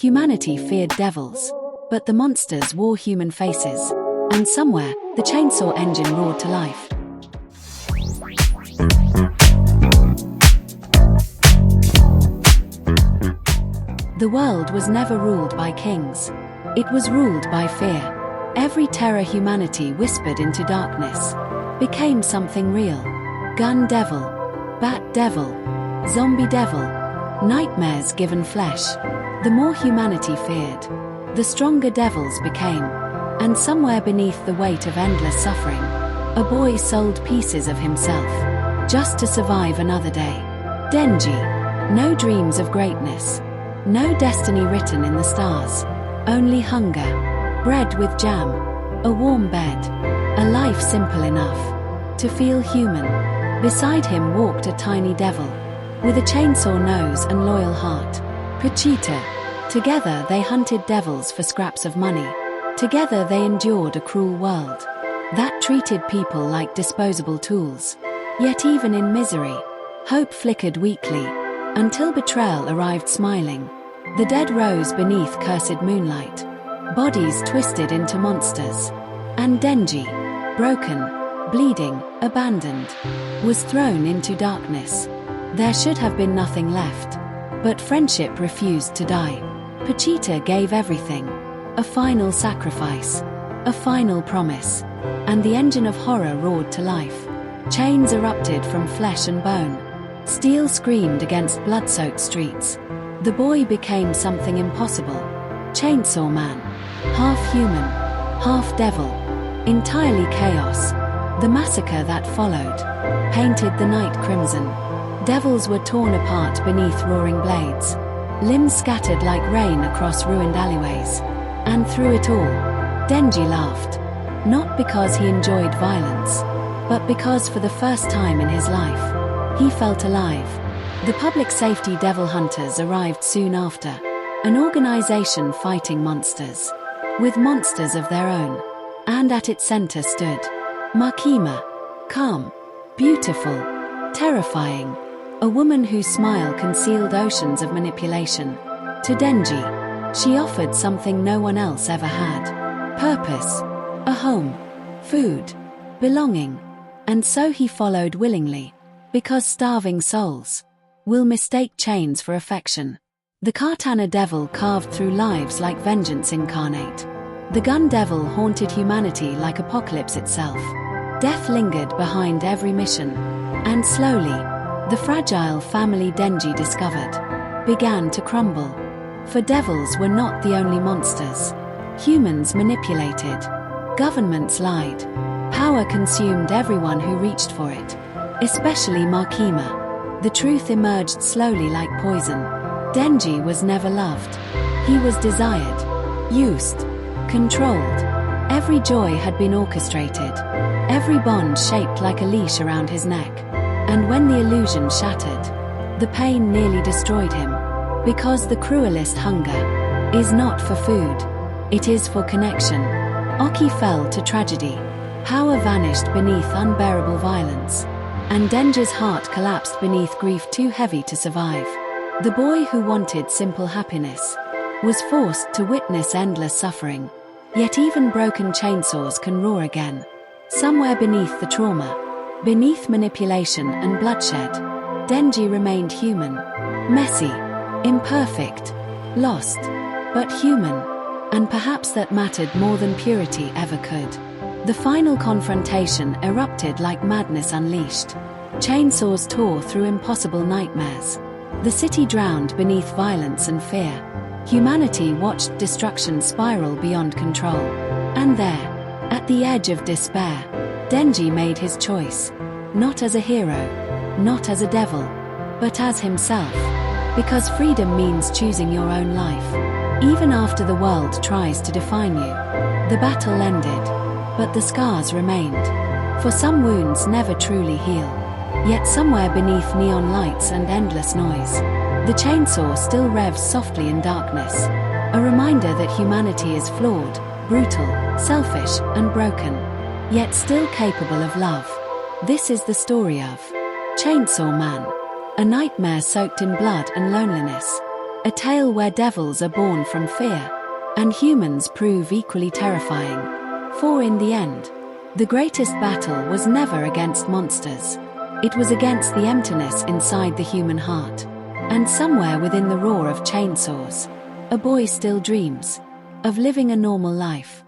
Humanity feared devils, but the monsters wore human faces, and somewhere, the chainsaw engine roared to life. The world was never ruled by kings. It was ruled by fear. Every terror humanity whispered into darkness became something real. Gun devil, bat devil, zombie devil, nightmares given flesh. The more humanity feared, the stronger devils became. And somewhere beneath the weight of endless suffering, a boy sold pieces of himself just to survive another day. Denji. No dreams of greatness. No destiny written in the stars. Only hunger. Bread with jam. A warm bed. A life simple enough to feel human. Beside him walked a tiny devil with a chainsaw nose and loyal heart. Pachita. Together they hunted devils for scraps of money. Together they endured a cruel world that treated people like disposable tools. Yet even in misery, hope flickered weakly, until betrayal arrived smiling. The dead rose beneath cursed moonlight, bodies twisted into monsters. And Denji, broken, bleeding, abandoned, was thrown into darkness. There should have been nothing left, but friendship refused to die. Pachita gave everything. A final sacrifice, a final promise, and the engine of horror roared to life. Chains erupted from flesh and bone. Steel screamed against blood-soaked streets. The boy became something impossible. Chainsaw Man. Half human, half devil. Entirely chaos. The massacre that followed painted the night crimson. Devils were torn apart beneath roaring blades. Limbs scattered like rain across ruined alleyways. And through it all, Denji laughed. Not because he enjoyed violence, but because for the first time in his life, he felt alive. The public safety devil hunters arrived soon after, an organization fighting monsters, with monsters of their own. And at its center stood Makima, calm, beautiful, terrifying, a woman whose smile concealed oceans of manipulation. To Denji, she offered something no one else ever had. Purpose, a home, food, belonging. And so he followed willingly, because starving souls will mistake chains for affection. The Katana devil carved through lives like vengeance incarnate. The gun devil haunted humanity like apocalypse itself. Death lingered behind every mission. And slowly, the fragile family Denji discovered began to crumble. For devils were not the only monsters. Humans manipulated. Governments lied. Power consumed everyone who reached for it. Especially Makima. The truth emerged slowly like poison. Denji was never loved. He was desired, used, controlled. Every joy had been orchestrated. Every bond shaped like a leash around his neck. And when the illusion shattered, the pain nearly destroyed him. Because the cruelest hunger is not for food, it is for connection. Aki fell to tragedy. Power vanished beneath unbearable violence. And Denji's heart collapsed beneath grief too heavy to survive. The boy who wanted simple happiness was forced to witness endless suffering. Yet even broken chainsaws can roar again. Somewhere beneath the trauma, beneath manipulation and bloodshed, Denji remained human. Messy. Imperfect, lost, but human, and perhaps that mattered more than purity ever could. The final confrontation erupted like madness unleashed. Chainsaws tore through impossible nightmares. The city drowned beneath violence and fear. Humanity watched destruction spiral beyond control. And there, at the edge of despair, Denji made his choice. Not as a hero, not as a devil, but as himself. Because freedom means choosing your own life. Even after the world tries to define you. The battle ended, but the scars remained. For some wounds never truly heal. Yet somewhere beneath neon lights and endless noise, the chainsaw still revs softly in darkness. A reminder that humanity is flawed, brutal, selfish, and broken. Yet still capable of love. This is the story of Chainsaw Man. A nightmare soaked in blood and loneliness. A tale where devils are born from fear, and humans prove equally terrifying. For in the end, the greatest battle was never against monsters. It was against the emptiness inside the human heart. And somewhere within the roar of chainsaws, a boy still dreams of living a normal life.